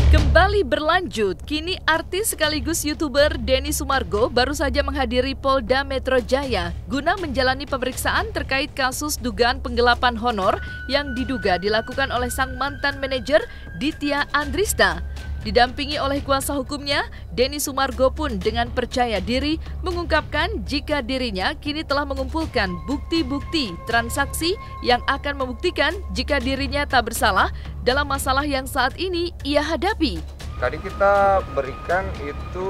Kembali berlanjut, kini artis sekaligus YouTuber Denny Sumargo baru saja menghadiri Polda Metro Jaya guna menjalani pemeriksaan terkait kasus dugaan penggelapan honor yang diduga dilakukan oleh sang mantan manajer Ditya Andrista. Didampingi oleh kuasa hukumnya, Denny Sumargo pun dengan percaya diri mengungkapkan jika dirinya kini telah mengumpulkan bukti-bukti transaksi yang akan membuktikan jika dirinya tak bersalah dalam masalah yang saat ini ia hadapi. Tadi kita berikan itu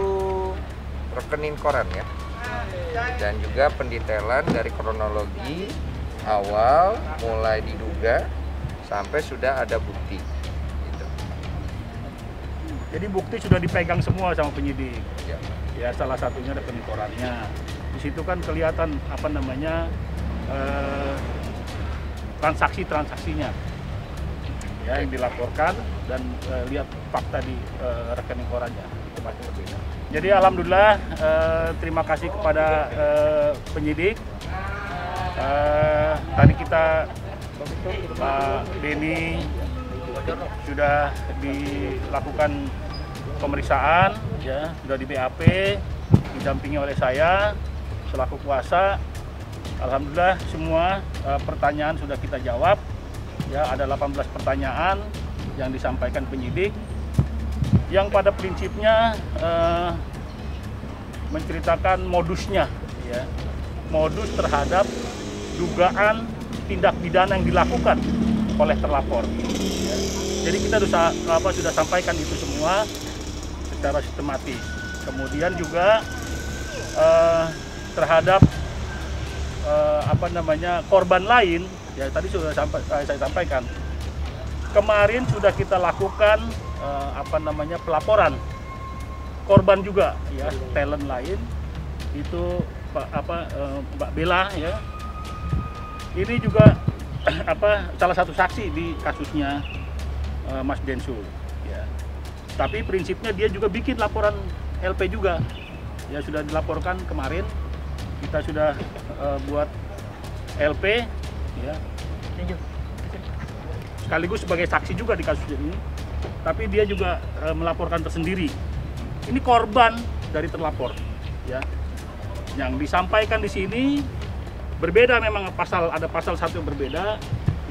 rekening koran ya, dan juga pendetailan dari kronologi awal mulai diduga sampai sudah ada bukti. Gitu. Jadi bukti sudah dipegang semua sama penyidik. Ya. Ya, salah satunya rekening korannya. Di situ kan kelihatan transaksinya. Ya, yang dilaporkan dan lihat fakta di rekening korannya itu pasti berbeda. Jadi alhamdulillah terima kasih kepada penyidik. Tadi kita Pak Denny sudah dilakukan pemeriksaan, ya, sudah di BAP, didampingi oleh saya selaku kuasa. Alhamdulillah semua pertanyaan sudah kita jawab. Ya, ada 18 pertanyaan yang disampaikan penyidik yang pada prinsipnya menceritakan modusnya, ya, modus terhadap dugaan tindak pidana yang dilakukan oleh terlapor. Ya. Jadi kita sudah sampaikan itu semua secara sistematis. Kemudian juga terhadap korban lain. Ya, tadi sudah saya sampaikan. Kemarin sudah kita lakukan pelaporan korban juga, ya, talent lain itu Mbak Bella, ya. Ini juga salah satu saksi di kasusnya Mas Densu, ya. Tapi prinsipnya dia juga bikin laporan LP juga. Ya, sudah dilaporkan kemarin. Kita sudah buat LP, ya, sekaligus sebagai saksi juga di kasus ini, tapi dia juga melaporkan tersendiri. Ini korban dari terlapor, ya. Yang disampaikan di sini berbeda, memang ada pasal satu yang berbeda.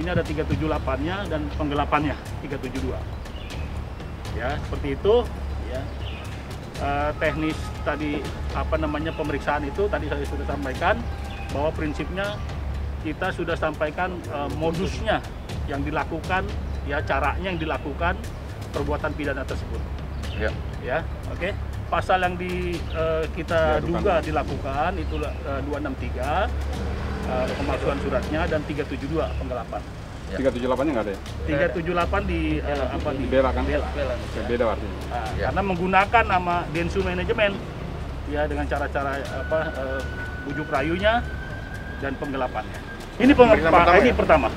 Ini ada 378-nya dan penggelapannya 372. Ya, seperti itu, ya. Teknis tadi pemeriksaan itu tadi saya sudah sampaikan bahwa prinsipnya kita sudah sampaikan modusnya yang dilakukan, ya, caranya yang dilakukan perbuatan pidana tersebut. Ya. Ya, oke. Pasal yang kita duga dilakukan itu 263 pemalsuan suratnya dan 372 penggelapan. Ya. 378-nya nggak ada ya? 378 di Bella kan? Bella. Beda artinya. Ya. Karena menggunakan nama Densu Manajemen, ya, dengan cara-cara bujuk rayunya dan penggelapannya. Ini pertama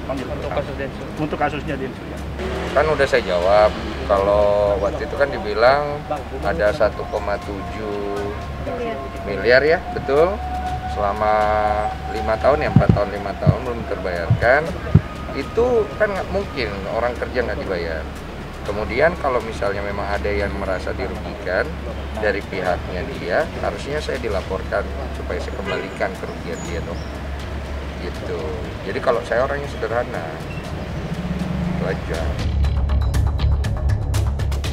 untuk kasusnya Densu, ya. Kan udah saya jawab, kalau waktu itu kan dibilang ada 1,7 miliar ya, betul. Selama 5 tahun ya, 4 tahun 5 tahun belum terbayarkan. Itu kan nggak mungkin orang kerja nggak dibayar. Kemudian kalau misalnya memang ada yang merasa dirugikan dari pihaknya dia, harusnya saya dilaporkan supaya saya kembalikan kerugian dia dong. Gitu. Jadi kalau saya orangnya sederhana, itu aja.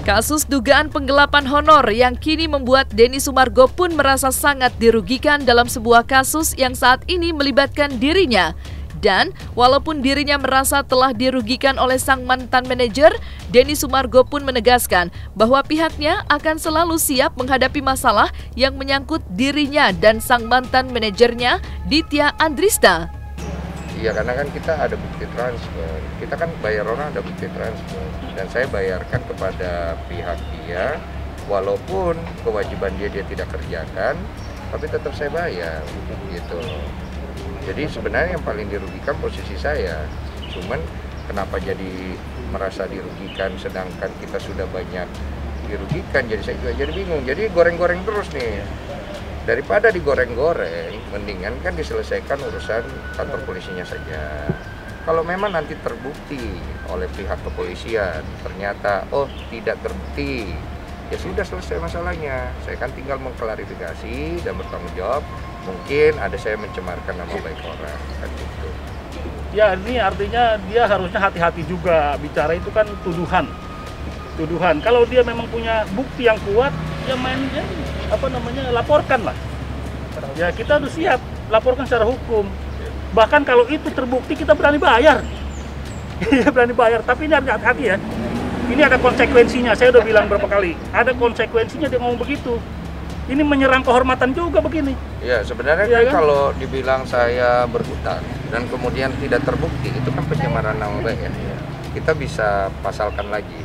Kasus dugaan penggelapan honor yang kini membuat Denny Sumargo pun merasa sangat dirugikan dalam sebuah kasus yang saat ini melibatkan dirinya. Dan walaupun dirinya merasa telah dirugikan oleh sang mantan manajer, Denny Sumargo pun menegaskan bahwa pihaknya akan selalu siap menghadapi masalah yang menyangkut dirinya dan sang mantan manajernya Ditya Andrista. Iya, karena kan kita ada bukti transfer, kita kan bayar orang ada bukti transfer, dan saya bayarkan kepada pihak dia, walaupun kewajiban dia tidak kerjakan, tapi tetap saya bayar, gitu. Jadi sebenarnya yang paling dirugikan posisi saya, cuman kenapa jadi merasa dirugikan sedangkan kita sudah banyak dirugikan, jadi saya juga jadi bingung, jadi goreng-goreng terus nih. Daripada digoreng-goreng, mendingan kan diselesaikan urusan kantor polisinya saja. Kalau memang nanti terbukti oleh pihak kepolisian, ternyata tidak terbukti, ya sudah selesai masalahnya. Saya kan tinggal mengklarifikasi dan bertanggung jawab. Mungkin ada saya mencemarkan nama baik orang, kan gitu. Ya, ini artinya dia harusnya hati-hati juga, bicara itu kan tuduhan. Kalau dia memang punya bukti yang kuat, ya mainnya laporkan lah. Ya, kita harus siap laporkan secara hukum. Bahkan kalau itu terbukti, kita berani bayar. Berani bayar, tapi ini hati-hati ya. Ini ada konsekuensinya, saya udah bilang berapa kali. Ada konsekuensinya dia ngomong begitu. Ini menyerang kehormatan juga begini. Ya, sebenarnya ya, kan kalau dibilang saya berhutang dan kemudian tidak terbukti, itu kan pencemaran nama baik ya. Kita bisa pasalkan lagi.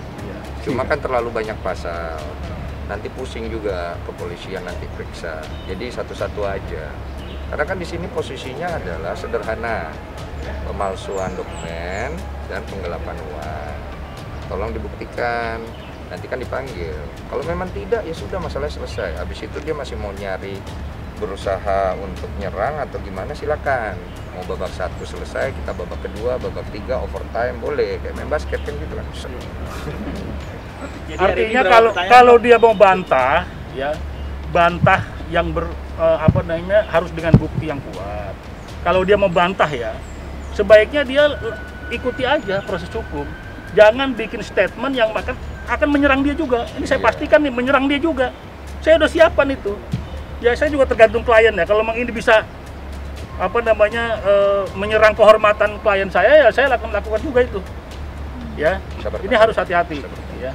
Cuma kan terlalu banyak pasal. Nanti pusing juga kepolisian nanti periksa. Jadi satu-satu aja. Karena kan di sini posisinya adalah sederhana, pemalsuan dokumen dan penggelapan uang. Tolong dibuktikan, nanti kan dipanggil. Kalau memang tidak, ya sudah masalahnya selesai. Habis itu dia masih mau nyari, berusaha untuk nyerang atau gimana, silakan. Mau babak 1 selesai, kita babak kedua, babak 3 overtime boleh. Kayak main basket kan gitu kan. Jadi artinya kalau dia mau bantah, ya bantah yang harus dengan bukti yang kuat. Kalau dia membantah ya, sebaiknya dia ikuti aja proses hukum. Jangan bikin statement yang akan menyerang dia juga. Ini saya pastikan nih, menyerang dia juga. Saya udah siapan itu. Ya, saya juga tergantung klien ya. Kalau memang ini bisa menyerang kehormatan klien saya, ya saya lakukan juga itu. Ya, ini harus hati-hati. Ya.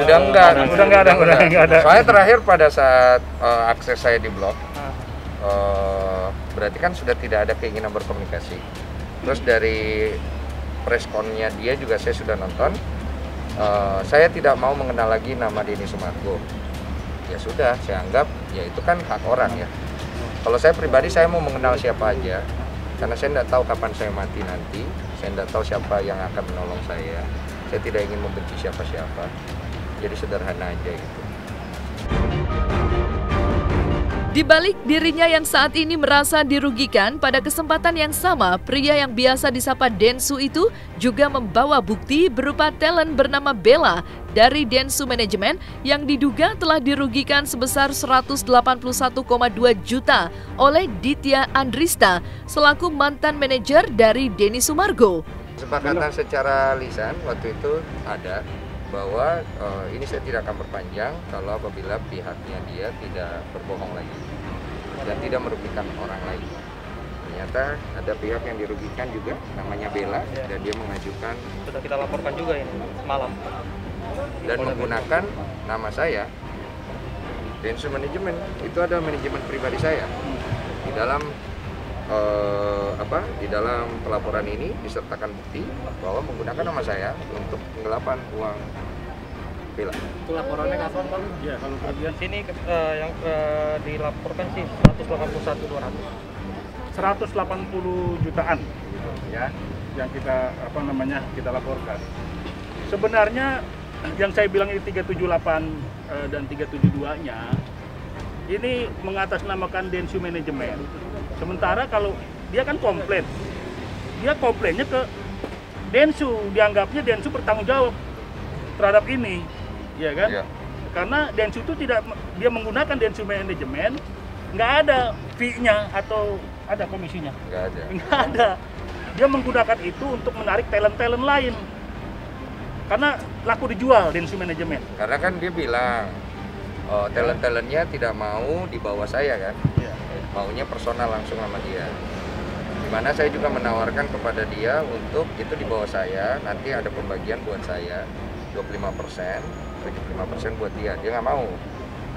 Udah enggak ada. Soalnya terakhir pada saat akses saya diblok, berarti kan sudah tidak ada keinginan berkomunikasi. Terus dari preskonnya dia juga saya sudah nonton. Saya tidak mau mengenal lagi nama Denny Sumargo. Ya sudah, saya anggap ya itu kan hak orang ya. Kalau saya pribadi, saya mau mengenal siapa aja, karena saya tidak tahu kapan saya mati nanti. Saya tidak tahu siapa yang akan menolong saya. Saya tidak ingin membenci siapa-siapa. Jadi sederhana aja gitu. Di balik dirinya yang saat ini merasa dirugikan, pada kesempatan yang sama, pria yang biasa disapa Densu itu juga membawa bukti berupa talent bernama Bella dari Densu Manajemen yang diduga telah dirugikan sebesar 181,2 juta oleh Ditya Andrista selaku mantan manajer dari Denny Sumargo. Kesepakatan secara lisan waktu itu ada bahwa ini saya tidak akan berpanjang kalau apabila pihaknya dia tidak berbohong lagi dan tidak merugikan orang lain. Ternyata ada pihak yang dirugikan juga, namanya Bella, dan dia mengajukan. Sudah kita laporkan juga ini malam. Dan menggunakan nama saya, Densu Manajemen, itu adalah manajemen pribadi saya. Di dalam di dalam pelaporan ini disertakan bukti bahwa menggunakan nama saya untuk penggelapan uang Bella. Itu laporannya kapan, Bang? Ya, kalau bagian sini yang dilaporkan sih 180 jutaan gitu ya, yang kita kita laporkan. Sebenarnya yang saya bilang ini 378 dan 372-nya ini mengatasnamakan Densu Manajemen. Sementara kalau dia kan komplain, dia komplainnya ke Densu, dianggapnya Densu bertanggung jawab terhadap ini, ya kan? Ya. Karena Densu itu dia menggunakan Densu Manajemen, nggak ada fee-nya atau ada komisinya? Nggak ada. Dia menggunakan itu untuk menarik talent-talent lain, karena laku dijual Densu Manajemen. Karena kan dia bilang, talent-talentnya tidak mau di bawah saya kan? Ya. Maunya personal langsung sama dia. Dimana saya juga menawarkan kepada dia untuk itu di bawah saya, nanti ada pembagian buat saya 25%, 75% buat dia. Dia nggak mau.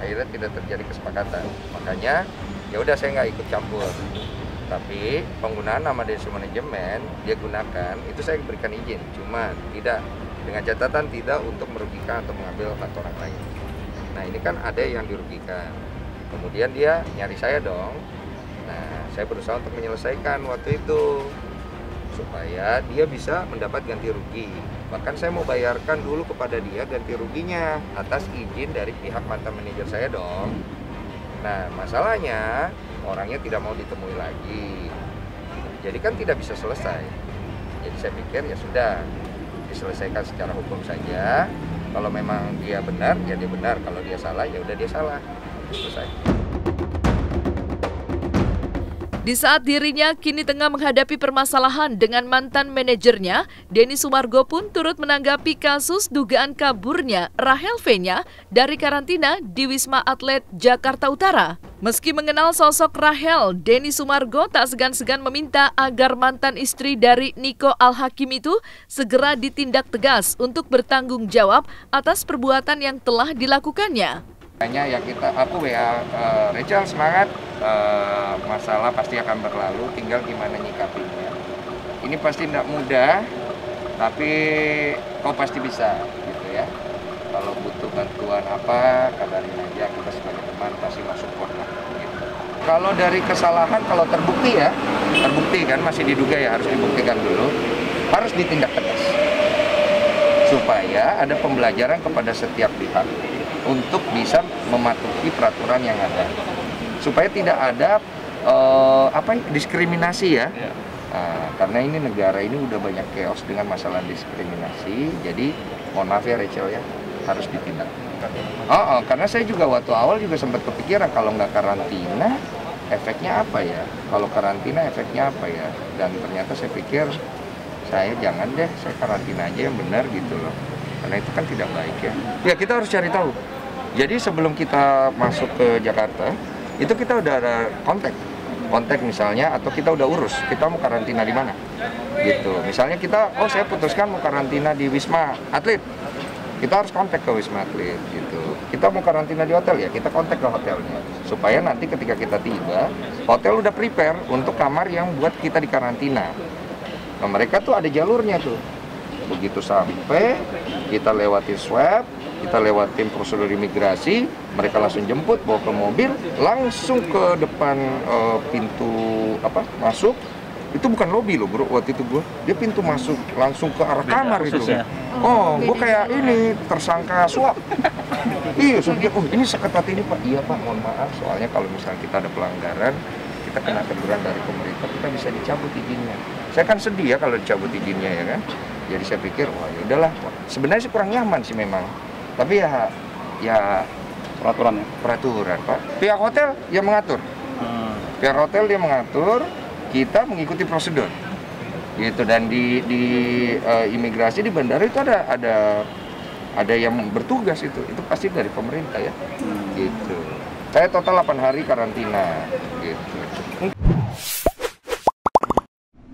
Akhirnya tidak terjadi kesepakatan. Makanya ya udah saya nggak ikut campur. Tapi penggunaan nama Densu Manajemen dia gunakan itu saya berikan izin, cuma tidak dengan catatan tidak untuk merugikan atau mengambil hak orang lain. Nah ini kan ada yang dirugikan. Kemudian dia nyari saya dong. Nah, saya berusaha untuk menyelesaikan waktu itu supaya dia bisa mendapat ganti rugi. Bahkan saya mau bayarkan dulu kepada dia ganti ruginya atas izin dari pihak mantan manajer saya dong. Nah, masalahnya orangnya tidak mau ditemui lagi. Jadi kan tidak bisa selesai. Jadi saya pikir ya sudah, diselesaikan secara hukum saja. Kalau memang dia benar, ya dia benar. Kalau dia salah, ya udah dia salah. Selesai. Di saat dirinya kini tengah menghadapi permasalahan dengan mantan manajernya, Denny Sumargo pun turut menanggapi kasus dugaan kaburnya Rahel V-nya dari karantina di Wisma Atlet Jakarta Utara. Meski mengenal sosok Rahel, Denny Sumargo tak segan-segan meminta agar mantan istri dari Niko Al-Hakim itu segera ditindak tegas untuk bertanggung jawab atas perbuatan yang telah dilakukannya. Hanya ya aku WA Rachel semangat, masalah pasti akan berlalu, tinggal gimana nyikapinya. Ini pasti tidak mudah, tapi kau pasti bisa, gitu ya. Kalau butuh bantuan apa, kabarin aja, kita sebagai teman pasti masuk lah, gitu. Kalau dari kesalahan, kalau terbukti ya, terbukti kan masih diduga ya, harus dibuktikan dulu, harus ditindak tegas. Supaya ada pembelajaran kepada setiap pihak untuk bisa mematuhi peraturan yang ada, supaya tidak ada diskriminasi ya. Karena ini negara ini udah banyak chaos dengan masalah diskriminasi, jadi mohon maaf ya Rachel ya, harus ditindak. Karena saya juga waktu awal juga sempat kepikiran kalau nggak karantina efeknya apa ya, kalau karantina efeknya apa ya, dan ternyata saya pikir saya jangan deh, saya karantina aja yang benar gitu loh. Karena itu kan tidak baik ya. Ya kita harus cari tahu. Jadi sebelum kita masuk ke Jakarta, itu kita udah ada kontak misalnya, atau kita udah urus, kita mau karantina di mana, gitu. Misalnya kita, saya putuskan mau karantina di Wisma Atlet, kita harus kontak ke Wisma Atlet, gitu. Kita mau karantina di hotel ya, kita kontak ke hotelnya, supaya nanti ketika kita tiba, hotel udah prepare untuk kamar yang buat kita di karantina. Nah mereka tuh ada jalurnya tuh. Begitu sampai, kita lewatin swab, kita lewatin prosedur imigrasi, mereka langsung jemput, bawa ke mobil, langsung ke depan pintu masuk. Itu bukan lobi loh bro, waktu itu dia pintu masuk langsung ke arah kamar itu. Gue kayak ini tersangka suap. Iya, so dia, ini seketat ini pak. Iya pak, mohon maaf, soalnya kalau misalnya kita ada pelanggaran, kita kena teguran dari pemerintah, kita bisa dicabut izinnya. Saya kan sedih ya kalau dicabut izinnya ya kan. Jadi saya pikir, wah ya udahlah. Sebenarnya sih kurang nyaman sih memang. Tapi ya peraturan pak. Pihak hotel yang mengatur. Pihak hotel dia mengatur, kita mengikuti prosedur. Gitu, dan di imigrasi di bandara itu ada yang bertugas itu pasti dari pemerintah ya. Gitu. Saya total 8 hari karantina gitu.